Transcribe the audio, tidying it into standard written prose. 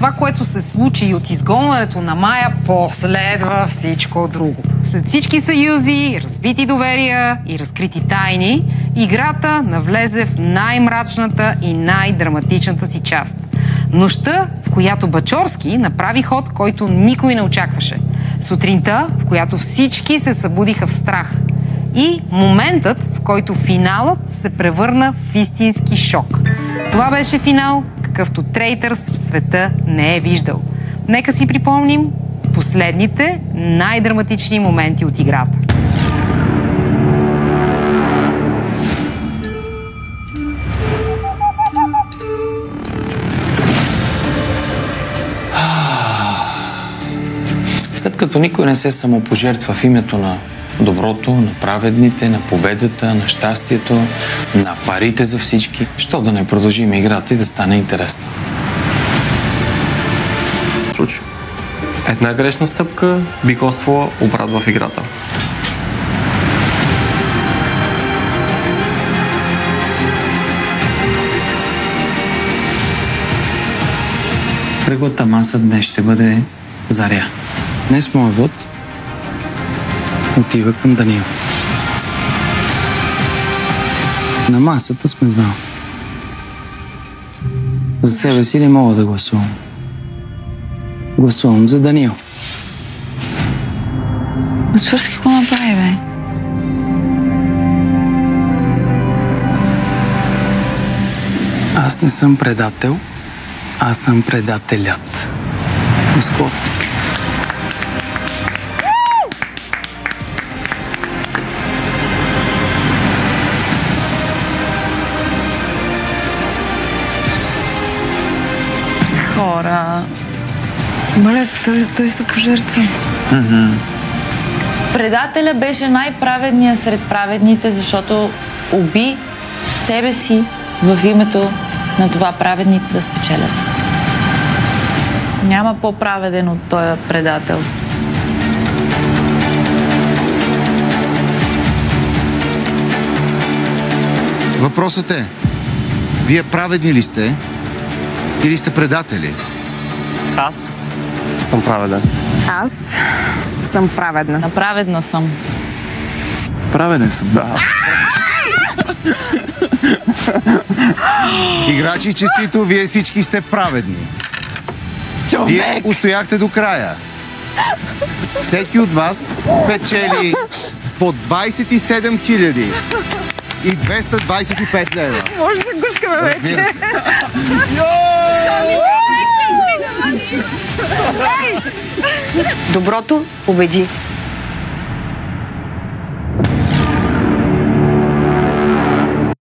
това, което се случи и от изгонването на Мая, последва всичко друго. След всички съюзи, разбити доверия и разкрити тайни, играта навлезе в най-мрачната и най-драматичната си част. Нощта, в която Бачорски направи ход, който никой не очакваше. Сутринта, в която всички се събудиха в страх. И моментът, в който финалът се превърна в истински шок. Това беше финал, какъвто Трейтърс в света не е виждал. Нека си припомним последните най-драматични моменти от играта. След като никой не се самопожертва в името на доброто, на праведните, на победата, на щастието, на парите за всички, що да не продължим играта и да стане интересна? Случай. Една грешна стъпка би коствала обрат в играта. Кръглата маса днес ще бъде заря. Днес моят вод отива към Даниил. На масата сме два. За себе си не мога да гласувам. Гласувам за Даниил. Бачорски, какво направи, бе? Аз не съм предател, аз съм предателят. Москва. Хора. Моля, той се пожертва. Предателя беше най-праведният сред праведните, защото уби себе си в името на това праведните да спечелят. Няма по-праведен от този предател. Въпросът е, вие праведни ли сте или сте предатели? Аз съм праведен. Аз съм праведна. Направедна съм. Праведен съм. Да. Играчи, честито, вие всички сте праведни. Вие устояхте до края. Всеки от вас печели по 27 225 лева. Може да се гушкаме вече. Доброто победи.